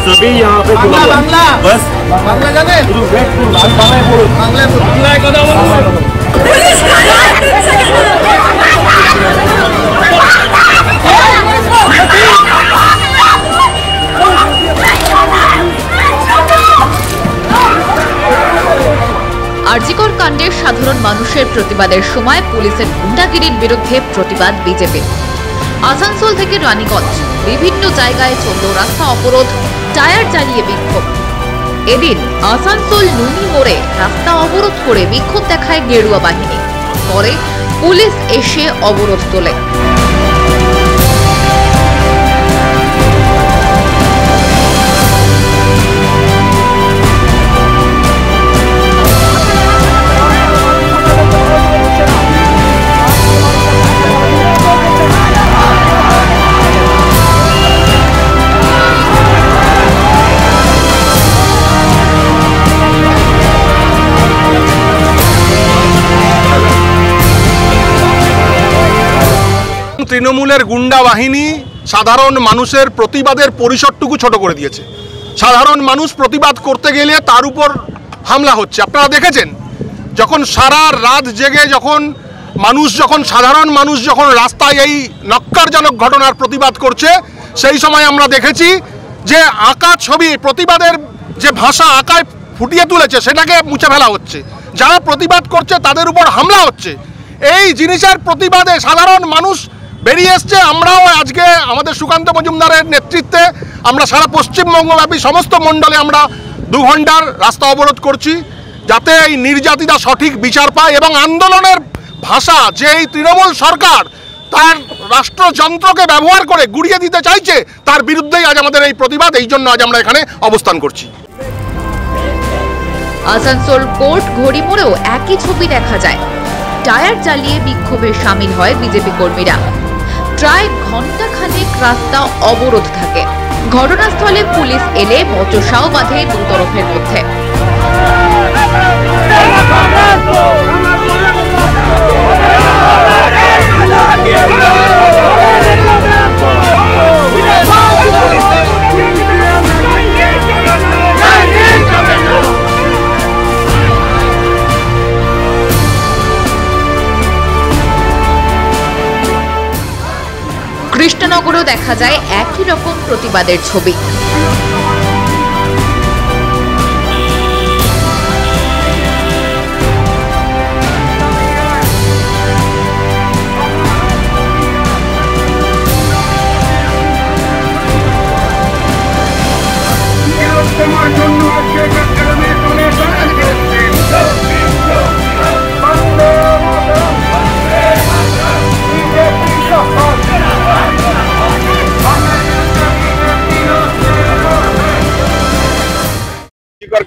सभी यहाँ पे बस बांग्ला जाने আরজিকর কাণ্ডের সাধারণ মানুষের প্রতিবাদের সময় পুলিশের গুন্ডাগিরির বিরুদ্ধে প্রতিবাদ বিজেপি। আসানসোল থেকে রানীগঞ্জ বিভিন্ন জায়গায় চলল রাস্তা অবরোধ, টায়ার জ্বালিয়ে বিক্ষোভ। এদিন আসানসোল নুনি মোড়ে রাস্তা অবরোধ করে বিক্ষোভ দেখায় গেরুয়া বাহিনী। পরে পুলিশ এসে অবরোধ তোলে। তৃণমূলের গুন্ডা বাহিনী সাধারণ মানুষের প্রতিবাদের পরিসরটুকু ছোট করে দিয়েছে। সাধারণ মানুষ প্রতিবাদ করতে গেলে তার উপর হামলা হচ্ছে। আপনারা দেখেছেন যখন সারা রাত জেগে যখন সাধারণ মানুষ যখন রাস্তায় এই নক্কারজনক ঘটনার প্রতিবাদ করছে, সেই সময় আমরা দেখেছি যে আঁকা ছবি প্রতিবাদের যে ভাষা আঁকায় ফুটিয়ে তুলেছে সেটাকে মুছে ফেলা হচ্ছে। যারা প্রতিবাদ করছে তাদের উপর হামলা হচ্ছে। এই জিনিসের প্রতিবাদে সাধারণ মানুষ বেরিয়ে এসছে। আমরাও আজকে আমাদের সুকান্ত মজুমদারের নেতৃত্বে আমরা সারা পশ্চিমবঙ্গব্যাপী সমস্ত মণ্ডলে আমরা 2 ঘন্টার রাস্তা অবরোধ করছি, যাতে এই নির্যাতিতা সঠিক বিচার পায়। এবং আন্দোলনের ভাষা যে এই তৃণমূল সরকার তার রাষ্ট্রযন্ত্রকে ব্যবহার করে গুড়িয়ে দিতে চাইছে, তার বিরুদ্ধেই আজ আমাদের এই প্রতিবাদ। এই জন্য আজ আমরা এখানে অবস্থান করছি। আসানসোল কোর্ট ঘড়ি মোড়েও একই ছবি দেখা যায়। টায়ার জ্বালিয়ে বিক্ষোভে সামিল হয় বিজেপি কর্মীরা। প্রায় ঘন্টা খানেক রাস্তা অবরোধ থাকে। ঘটনাস্থলে পুলিশ এলে বচসাও বাঁধে দুতরফের মধ্যে। কৃষ্ণনগরেও দেখা যায় একই রকম প্রতিবাদের ছবি।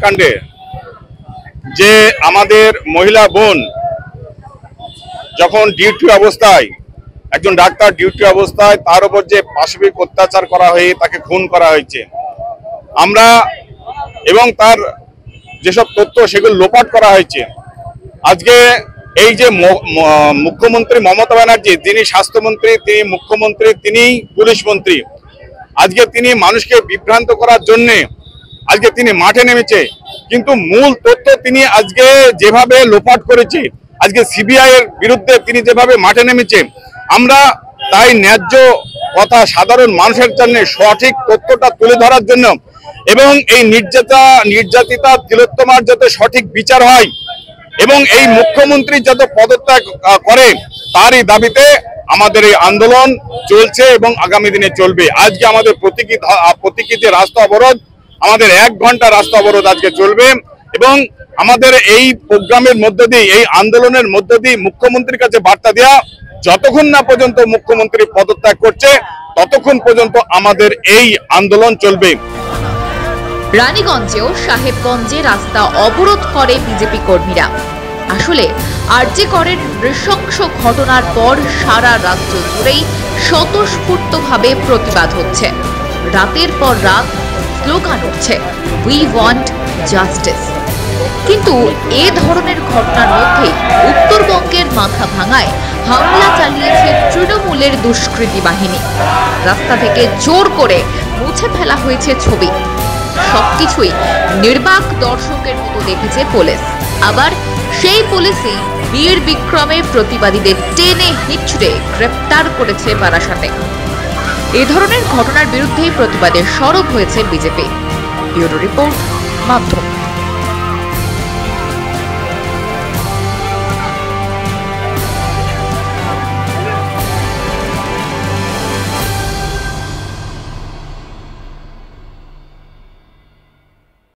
কাণ্ডে যে আমাদের মহিলা বোন যখন ডিউটি অবস্থায়, একজন ডাক্তার ডিউটি অবস্থায়, তার উপর যে পাশবিক অত্যাচার করা হয়ে তাকে খুন করা হয়েছে, আমরা এবং তার যেসব তথ্য সেগুলো লোপাট করা হয়েছে। আজকে এই যে মুখ্যমন্ত্রী মমতা ব্যানার্জি, তিনি স্বাস্থ্যমন্ত্রী, তিনি মুখ্যমন্ত্রী, তিনি পুলিশ মন্ত্রী, আজকে তিনি মানুষকে বিভ্রান্ত করার জন্যে আজকে তিনি মাঠে নেমেছে। কিন্তু মূল তথ্য তিনি আজকে যেভাবে লোপাট করেছে, আজকে সিবিআই এর বিরুদ্ধে তিনি যেভাবে মাঠে নেমেছে, আমরা তাই ন্যায্য কথা সাধারণ মানুষের জন্য সঠিক তথ্যটা তুলে ধরার জন্য এবং এই নির্যাতিতা তিলোত্তমার যাতে সঠিক বিচার হয় এবং এই মুখ্যমন্ত্রী যাতে পদত্যাগ করে, তারই দাবিতে আমাদের এই আন্দোলন চলছে এবং আগামী দিনে চলবে। আজকে আমাদের প্রতীকী রাস্তা অবরোধ আমাদের 1 ঘন্টা রাস্তা অবরোধ আজকে চলবে এবং আমাদের এই প্রোগ্রামের মধ্য দিয়ে, এই আন্দোলনের মধ্য দিয়ে মুখ্যমন্ত্রীর কাছে বার্তা দেওয়া, যতক্ষণ না পর্যন্ত মুখ্যমন্ত্রী পদত্যাগ করছে ততক্ষণ পর্যন্ত আমাদের এই আন্দোলন চলবে। রানীগঞ্জেও সাহেবগঞ্জে রাস্তা অবরোধ করে বিজেপি কর্মীরা। আসলে আরজি করের নৃশংস ঘটনার পর সারা রাজ্য জুড়েই স্বতঃস্ফূর্তভাবে প্রতিবাদ হচ্ছে। রাতের পর রাত স্লোগান উঠছে, উই ওয়ান্ট জাস্টিস। কিন্তু এ ধরনের ঘটনার মধ্যে উত্তরবঙ্গের মাথা ভাঙায় হামলা চালিয়েছে তৃণমূলের দুষ্কৃতী বাহিনী। রাস্তা থেকে জোর করে মুছে ফেলা হয়েছে ছবি। সবকিছুই নির্বাক দর্শকের মতো দেখেছে পুলিশ। আবার সেই পুলিশই বীর বিক্রমে প্রতিবাদীদের টেনে হিঁচড়ে গ্রেফতার করেছে বারাসাতে। এ ধরনের ঘটনার বিরুদ্ধে প্রতিবাদের সরব হয়েছে বিজেপি। ব্যুরো রিপোর্ট, মাধ্যম।